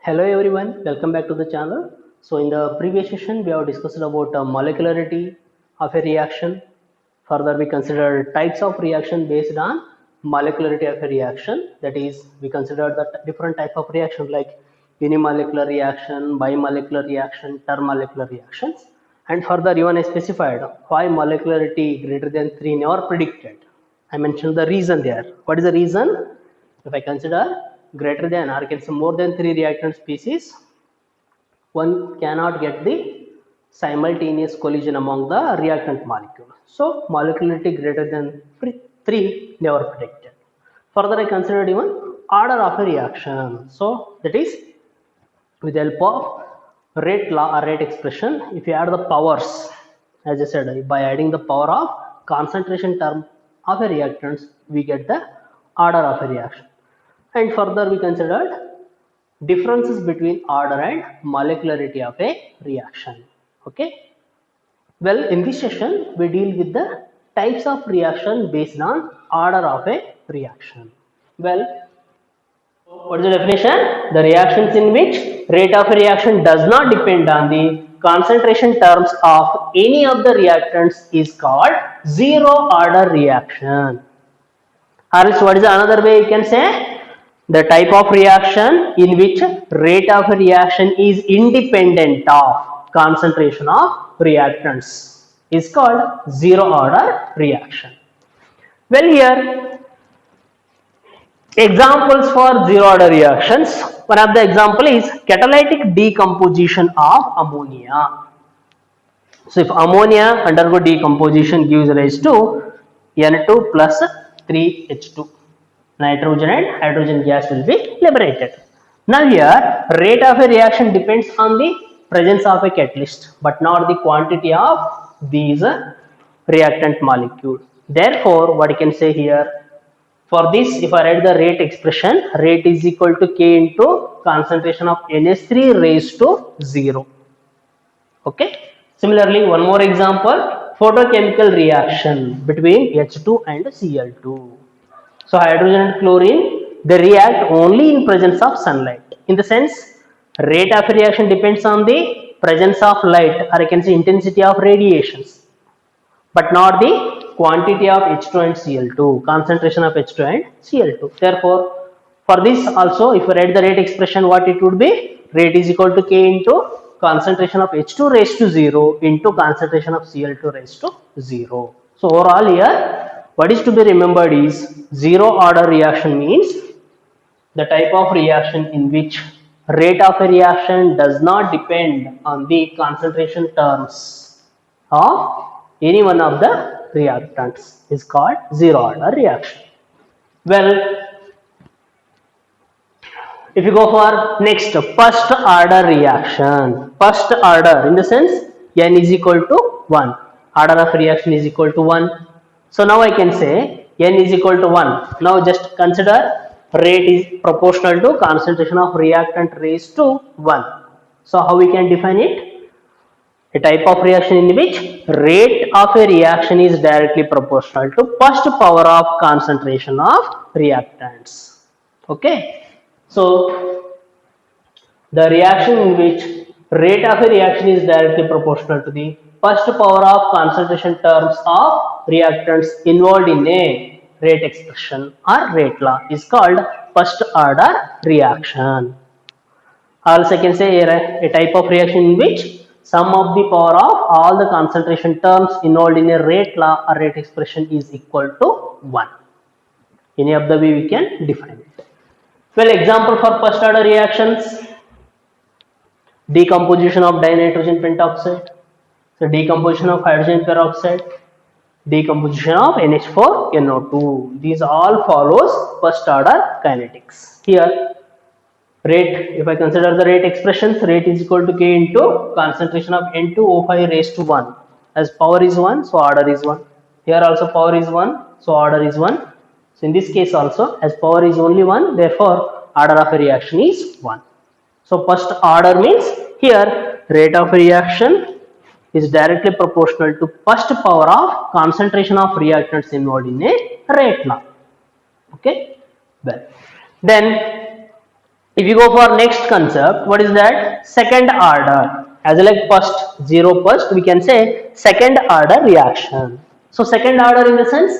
Hello everyone, welcome back to the channel. So in the previous session we have discussed about molecularity of a reaction. Further we considered types of reaction based on molecularity of a reaction. That is, we considered the different type of reaction like unimolecular reaction, bimolecular reaction, termolecular reactions. And further even I specified why molecularity greater than 3 never predicted. I mentioned the reason there. What is the reason? If I consider greater than or can say more than 3 reactant species, one cannot get the simultaneous collision among the reactant molecule. So molecularity greater than 3 never predicted. Further, I considered even order of a reaction. So that is with the help of rate law or rate expression, if you add the powers, as I said, by adding the power of concentration term of a reactants, we get the order of a reaction. And further, we considered differences between order and molecularity of a reaction. Okay. Well, in this session, we deal with the types of reaction based on order of a reaction. Well, what is the definition? The reactions in which rate of a reaction does not depend on the concentration terms of any of the reactants is called zero order reaction. Or else what is another way you can say? The type of reaction in which rate of reaction is independent of concentration of reactants is called zero order reaction. Well, here examples for zero order reactions. One of the example is catalytic decomposition of ammonia. So if ammonia undergo decomposition gives rise to N2 plus 3H2. Nitrogen and hydrogen gas will be liberated. Now here rate of a reaction depends on the presence of a catalyst but not the quantity of these reactant molecule. Therefore what you can say here, for this if I write the rate expression, rate is equal to K into concentration of NH3 raised to 0. Okay. Similarly, one more example, photochemical reaction between H2 and Cl2. So hydrogen and chlorine, they react only in presence of sunlight. In the sense, rate of reaction depends on the presence of light, or I can say intensity of radiations, but not the quantity of H2 and Cl2, concentration of H2 and Cl2. Therefore, for this also, if we write the rate expression, what it would be? Rate is equal to K into concentration of H2 raised to 0 into concentration of Cl2 raised to 0. So overall here, what is to be remembered is zero order reaction means the type of reaction in which rate of a reaction does not depend on the concentration terms of any one of the reactants is called zero order reaction. Well, if you go for next first order reaction, first order in the sense n is equal to 1, order of reaction is equal to 1. So now I can say n is equal to 1. Now just consider rate is proportional to concentration of reactant raised to 1. So how we can define it? A type of reaction in which rate of a reaction is directly proportional to first power of concentration of reactants. Okay. So the reaction in which rate of a reaction is directly proportional to the first power of concentration terms of reactants involved in a rate expression or rate law is called first order reaction. Also I can say a type of reaction in which sum of the power of all the concentration terms involved in a rate law or rate expression is equal to 1. Any of the way we can define it. Well, example for first order reactions, decomposition of dinitrogen pentoxide, so decomposition of hydrogen peroxide, decomposition of NH4NO2. These all follows first order kinetics. Here rate, if I consider the rate expressions, rate is equal to K into concentration of N2O5 raised to 1. As power is 1, so order is 1. Here also power is 1, so order is 1. So in this case also, as power is only 1, therefore order of a reaction is 1. So first order means here rate of reaction is directly proportional to first power of concentration of reactants involved in a rate law. Okay. Well, then If you go for next concept, what is that? Second order. As like first, zero first, we can say second order reaction. So second order in the sense,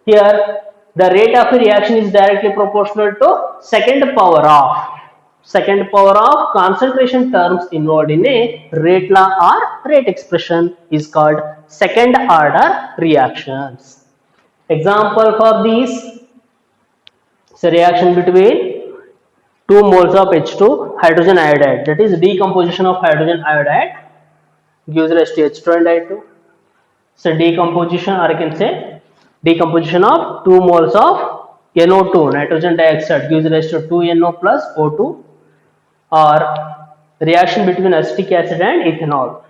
here the rate of a reaction is directly proportional to second power of concentration terms involved in a rate law or rate expression is called second order reactions. Example for these, so reaction between 2 moles of H2 hydrogen iodide, that is decomposition of hydrogen iodide gives rise to H2 and I2. So decomposition, or I can say decomposition of 2 moles of NO2 nitrogen dioxide gives rise to 2NO plus O2, or reaction between acetic acid and ethanol,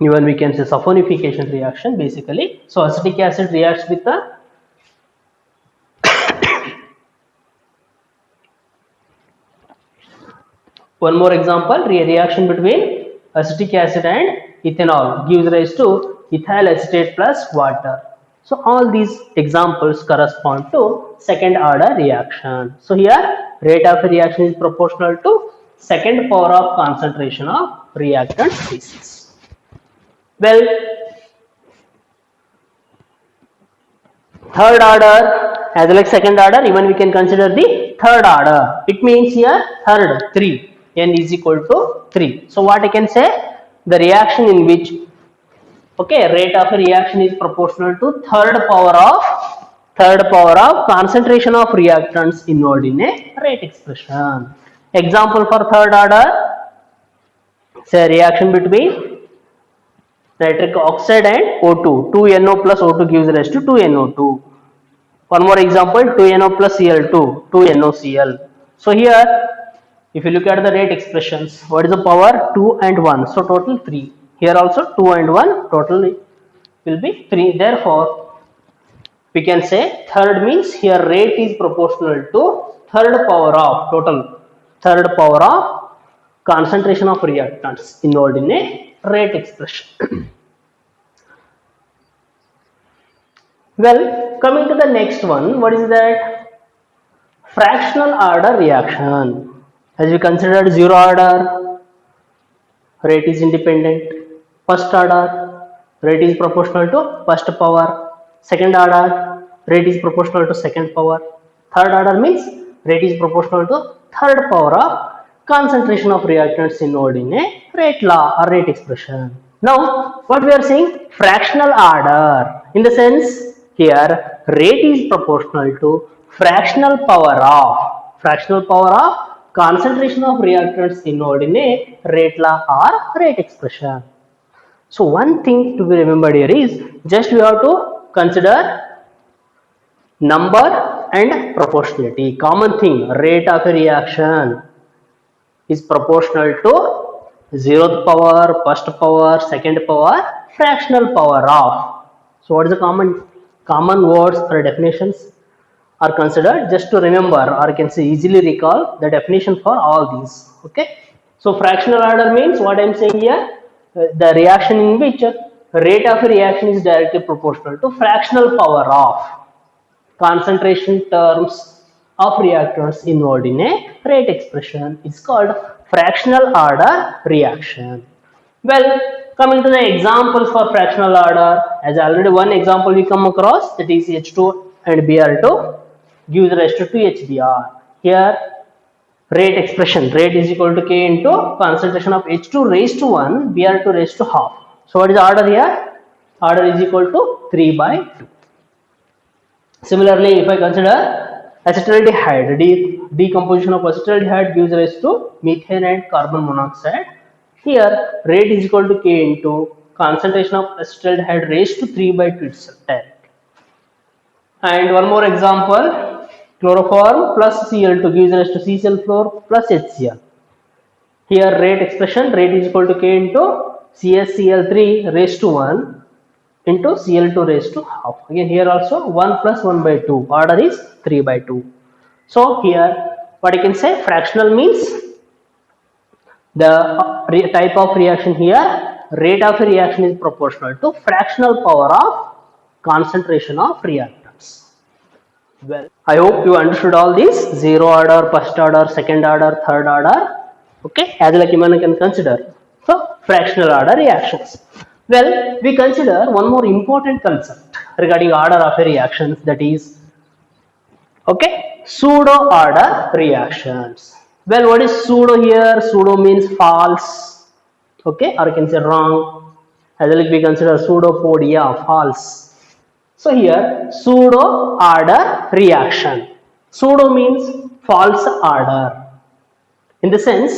even we can say saponification reaction basically. So acetic acid reacts with the one more example, reaction between acetic acid and ethanol gives rise to ethyl acetate plus water. So all these examples correspond to second order reaction. So here rate of reaction is proportional to second power of concentration of reactant species. Well, third order as like second order, even we can consider the third order. It means here third, 3, n is equal to 3. So what I can say, the reaction in which, okay, rate of reaction is proportional to third power of concentration of reactants involved in a rate expression. Example for third order, say reaction between nitric oxide and O2, 2NO plus O2 gives rise to 2NO2. One more example, 2NO plus Cl2, 2NOCl. So here, if you look at the rate expressions, what is the power? 2 and 1. So total 3. Here also 2 and 1, total will be 3. Therefore, we can say third means here rate is proportional to third power of concentration of reactants involved in a rate expression. Well, coming to the next one, what is that? Fractional order reaction. As we considered zero order, rate is independent. First order, rate is proportional to first power. Second order, rate is proportional to second power. Third order means rate is proportional to third power of concentration of reactants involved in a rate law or rate expression. Now, what we are saying? Fractional order. In the sense, here rate is proportional to fractional power of concentration of reactants involved in a rate law or rate expression. So one thing to be remembered here is just we have to consider number and proportionality. Common thing, rate of a reaction is proportional to zeroth power, first power, second power, fractional power of. So what is the common words or definitions are considered? Just to remember, or I can say easily recall the definition for all these. Okay. So fractional order means what I am saying here, the reaction in which rate of a reaction is directly proportional to fractional power of concentration terms of reactants involved in a rate expression is called fractional order reaction. Well, coming to the examples for fractional order, as already one example we come across, that is H2 and Br2 gives rise to 2HBr. Here rate expression, rate is equal to K into concentration of H2 raised to 1, Br2 raised to half. So what is the order here? Order is equal to 3 by 2. Similarly, if I consider acetaldehyde, decomposition of acetaldehyde gives rise to methane and carbon monoxide. Here, rate is equal to K into concentration of acetaldehyde raised to 3 by 2 itself. And one more example, chloroform plus Cl2 gives rise to CCl4 plus HCl. Here, rate expression, rate is equal to K into CsCl3 raised to 1 into Cl2 raised to half. Again here also 1 plus 1 by 2, order is 3 by 2. So here what I can say, fractional means the type of reaction here, rate of reaction is proportional to fractional power of concentration of reactants. Well, I hope you understood all these: zero order, first order, second order, third order. Okay, as like you can consider. So, fractional order reactions. Well, we consider one more important concept regarding order of a reactions, that is, okay, pseudo order reactions. Well, what is pseudo here? Pseudo means false, okay, or you can say wrong. As like we consider pseudopodia, false. So here pseudo order reaction. Pseudo means false order. In the sense,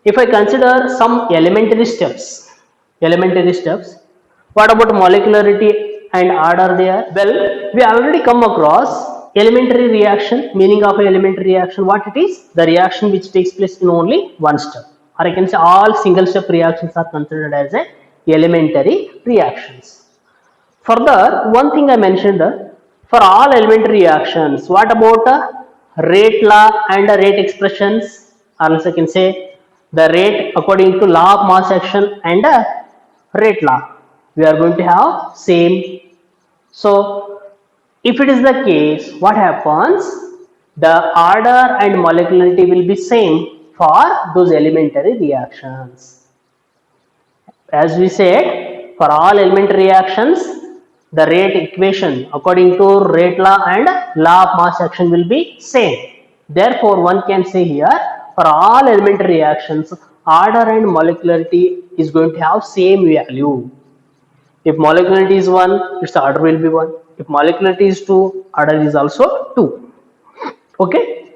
if I consider some elementary steps, what about molecularity and order there? Well, we already come across elementary reaction, meaning of an elementary reaction, what it is? The reaction which takes place in only one step. Or I can say all single step reactions are considered as a elementary reactions. Further, one thing I mentioned, for all elementary reactions, what about rate law and rate expressions? Or else I can say the rate according to law of mass action and rate law. We are going to have same. So, if it is the case, what happens? The order and molecularity will be same for those elementary reactions. As we said, for all elementary reactions, the rate equation according to rate law and law of mass action will be same. Therefore, one can say here, for all elementary reactions, order and molecularity is going to have same value. If molecularity is 1, its order will be 1. If molecularity is 2, order is also 2. Okay?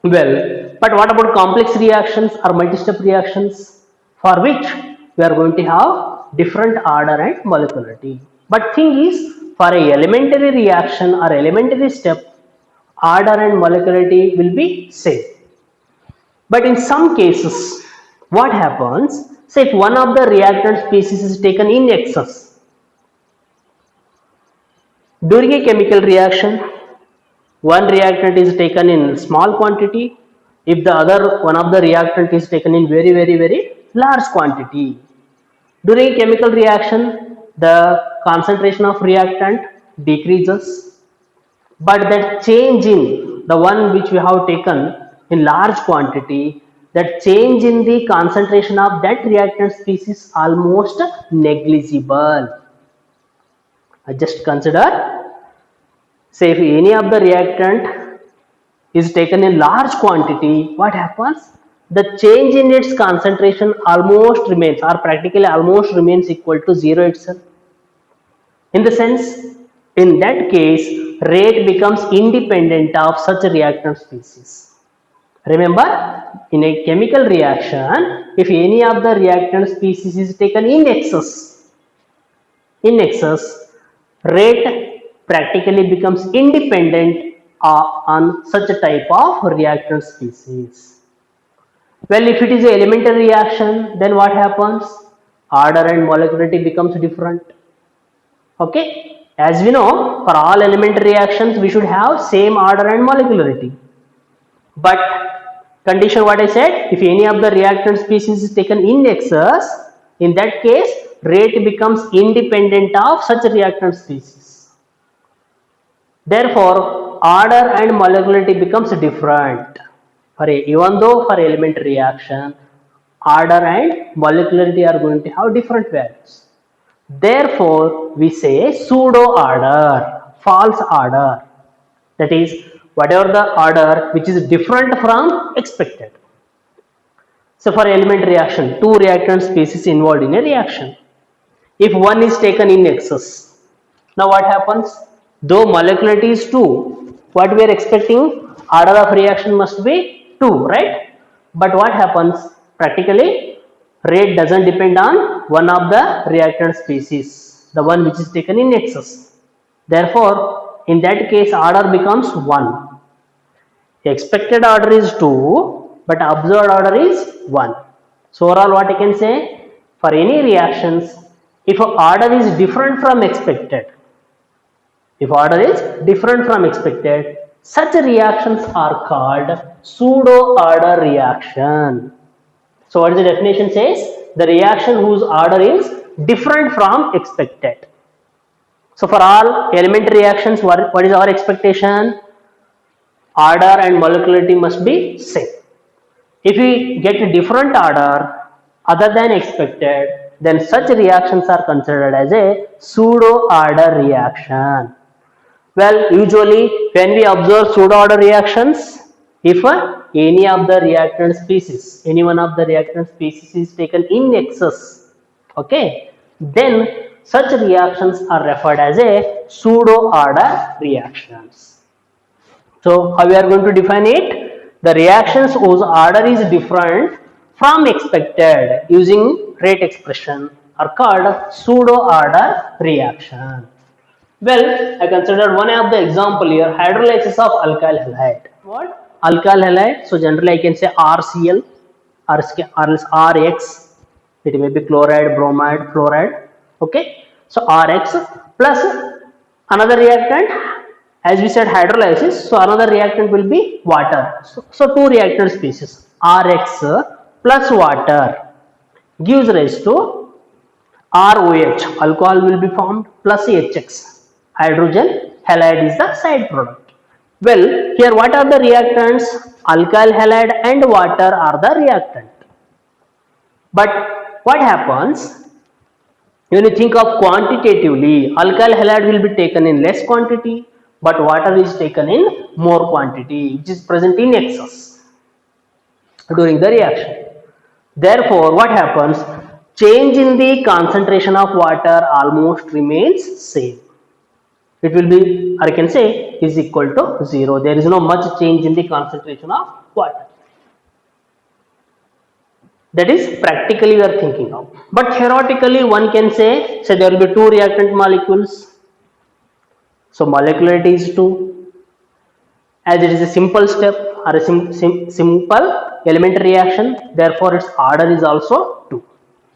Well, but what about complex reactions or multi-step reactions, for which we are going to have different order and molecularity? But thing is, for a elementary reaction or elementary step, order and molecularity will be same. But in some cases, what happens? Say if one of the reactant species is taken in excess during a chemical reaction, one reactant is taken in small quantity, if the other one of the reactant is taken in very large quantity. During chemical reaction, the concentration of reactant decreases, but that change in the one which we have taken in large quantity, that change in the concentration of that reactant species almost negligible. I just consider, say if any of the reactant is taken in large quantity, what happens? The change in its concentration almost remains, or practically almost remains, equal to zero itself. In the sense, in that case, rate becomes independent of such reactant species. Remember, in a chemical reaction, if any of the reactant species is taken in excess, rate practically becomes independent on such a type of reactant species. Well, if it is an elementary reaction, then what happens? Order and molecularity becomes different. Okay, as we know, for all elementary reactions, we should have same order and molecularity. But condition what I said, if any of the reactant species is taken in excess, in that case, rate becomes independent of such reactant species. Therefore, order and molecularity becomes different. Even though for elementary reaction, order and molecularity are going to have different values. Therefore, we say pseudo order, false order. That is, whatever the order which is different from expected. So, for elementary reaction, two reactant species involved in a reaction. If one is taken in excess, now what happens? Though molecularity is 2, what we are expecting, order of reaction must be 2, right? But what happens? Practically, rate doesn't depend on one of the reactant species, the one which is taken in excess. Therefore, in that case, order becomes 1. Expected order is 2, but observed order is 1. So, overall, what I can say, for any reactions, if order is different from expected, such reactions are called pseudo order reaction. So, what is the definition says? The reaction whose order is different from expected. So, for all elementary reactions, what is our expectation? order and molecularity must be same. If we get a different order other than expected, then such reactions are considered as a pseudo order reaction. Well, usually when we observe pseudo order reactions, if any of the reactant species, any one of the reactant species is taken in excess, okay, then such reactions are referred as a pseudo order reactions. So how we are going to define it? The reactions whose order is different from expected using rate expression are called pseudo order reaction. Well, I considered one of the example here, hydrolysis of alkyl halide. What? Alkyl halide. So generally I can say RCl or else RX. It may be chloride, bromide, fluoride. Okay. So RX plus another reactant, as we said hydrolysis, so another reactant will be water. So two reactant species Rx plus water gives rise to ROH, alcohol will be formed, plus HX, hydrogen halide is the side product. Well, here what are the reactants? Alkyl halide and water are the reactant. But what happens when you think of quantitatively? Alkyl halide will be taken in less quantity, but water is taken in more quantity, which is present in excess during the reaction. Therefore, what happens? Change in the concentration of water almost remains same. It will be, or I can say, is equal to 0. There is no much change in the concentration of water. That is practically we are thinking of. But theoretically one can say there will be two reactant molecules. So molecularity is 2. As it is a simple step or a simple elementary reaction, therefore its order is also 2.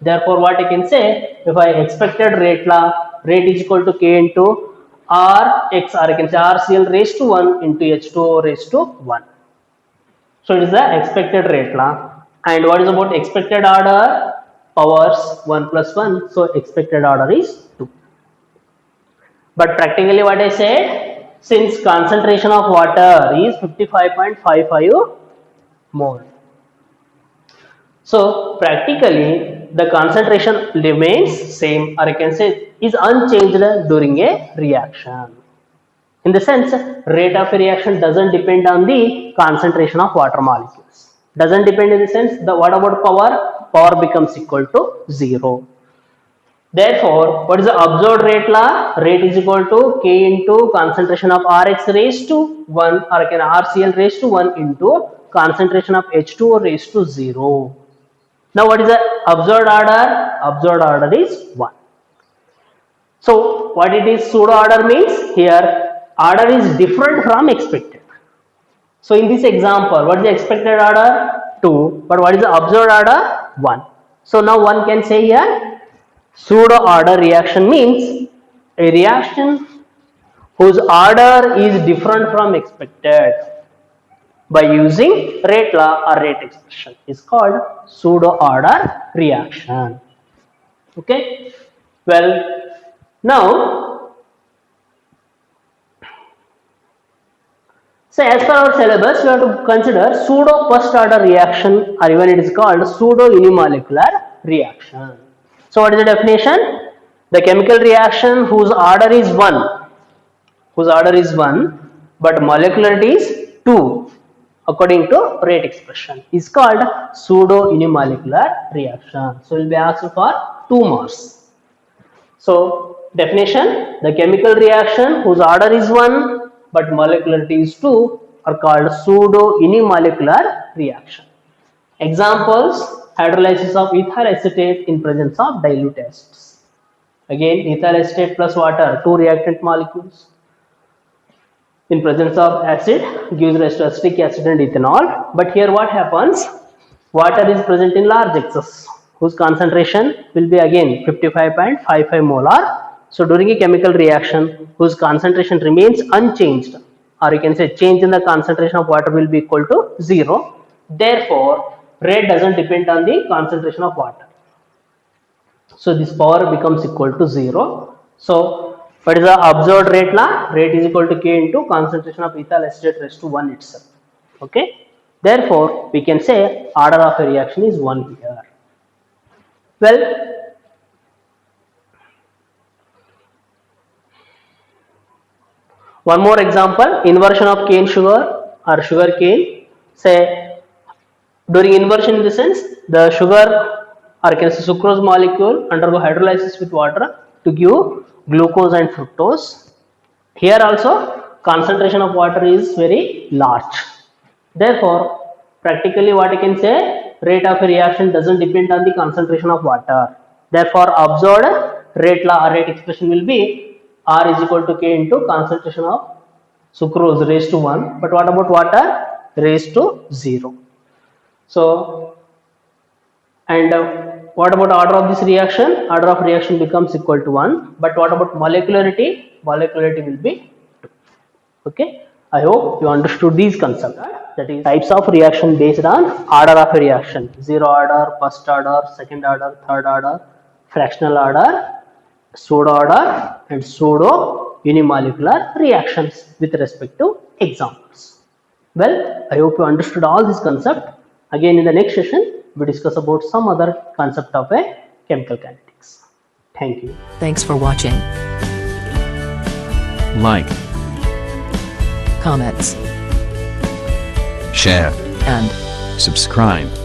Therefore what I can say, if I expected rate law, rate is equal to K into Rx, or I can say RCl raised to 1 into H2O raised to 1. So it is the expected rate law. And what is about expected order? Powers 1 plus 1. So expected order is 2. But practically what I said, since concentration of water is 55.55 mole. So practically the concentration remains same, or I can say is unchanged during a reaction. In the sense, rate of a reaction doesn't depend on the concentration of water molecules. Doesn't depend in the sense, the what about power? Power becomes equal to 0. Therefore, what is the observed rate law? Rate is equal to K into concentration of Rx raised to 1, or can RCl raised to 1 into concentration of H2O raised to 0. Now what is the observed order? Observed order is 1. So what it is pseudo order means? Here order is different from expected. So in this example, what is the expected order? 2. But what is the observed order? 1. So now one can say here, pseudo order reaction means a reaction whose order is different from expected by using rate law or rate expression is called pseudo order reaction. Okay. Well, now, so as per our syllabus, we have to consider pseudo first order reaction, or even it is called pseudo unimolecular reaction. So what is the definition? The chemical reaction whose order is 1, but molecularity is 2 according to rate expression is called pseudo unimolecular reaction. So we will be asked for 2 marks. So definition, the chemical reaction whose order is 1 but molecularity is 2 are called pseudo unimolecular reaction. Examples, hydrolysis of ethyl acetate in presence of dilute acids. Again, ethyl acetate plus water, 2 reactant molecules. In presence of acid gives rise to acetic acid and ethanol. But here what happens? Water is present in large excess, whose concentration will be again 55.55 molar. So during a chemical reaction whose concentration remains unchanged, or you can say change in the concentration of water will be equal to 0. Therefore, rate doesn't depend on the concentration of water. So this power becomes equal to 0. So What is the observed rate la? Rate is equal to K into concentration of ethyl acetate raised to 1 itself. Okay. Therefore, we can say order of a reaction is 1 here. Well, one more example, inversion of cane sugar or sugar cane. Say, during inversion in the sense, the sugar or can say sucrose molecule undergo hydrolysis with water to give glucose and fructose. Here also, concentration of water is very large. Therefore, practically what I can say, rate of a reaction doesn't depend on the concentration of water. Therefore, observed rate law or rate expression will be R is equal to K into concentration of sucrose raised to 1. But what about water? Raised to 0. So, and what about order of this reaction? Order of reaction becomes equal to 1. But what about molecularity? Molecularity will be 2. Okay. I hope you understood these concepts. That is types of reaction based on order of a reaction. Zero order, first order, second order, third order, fractional order, pseudo order and pseudo unimolecular reactions with respect to examples. Well, I hope you understood all this concept. Again, in the next session, we discuss about some other concept of a chemical kinetics. Thank you. Thanks for watching. Like, Comments share, and subscribe.